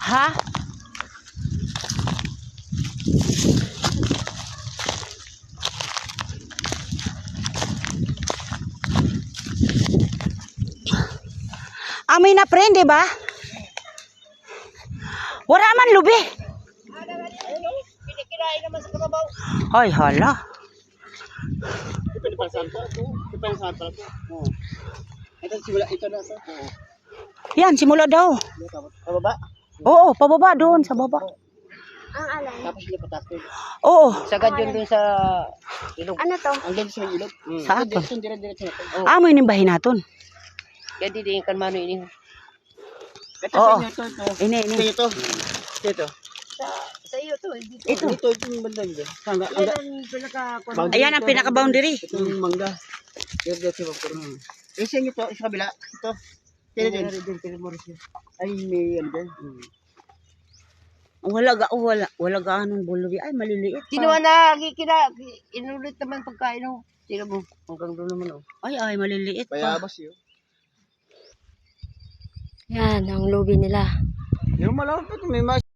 Ha? Amin na friend, di ba? Wala man lubi. Kinain naman sa kababaw. Ay, hala. Ito pa saan pa ito. Ito pa saan pa ito. Ito simula ito na ito. Yan, simula daw. Pababa. Oo, pababa doon, sa baba. Ang alay. Tapos hindi patakot. Oo. Sagad yun dun sa ilog. Ano to? Ang doon sa ilog. Sa ato. Dire-diretso na ito. Amoy nimbahin naton. Kaya di kan mano ini. Ito Oo. sa inyo ito. Ini. Ito. Ito. Sa iyo to. Ito yung banda niya. Ayan ang pinaka-boundary. Ito yung mangga. Dire-diretso pa po. Sa inyo to, sa kabila. Ito. Ay, may ano dyan. Wala gaanong bulubi. Ay, maliliit pa. Kinuha na, inulit naman pagkain mo. Sino mo? Hanggang doon naman oh. Ay, maliliit pa. Bayabas yun. Yan, ang lubi nila. Yung malapit, may mas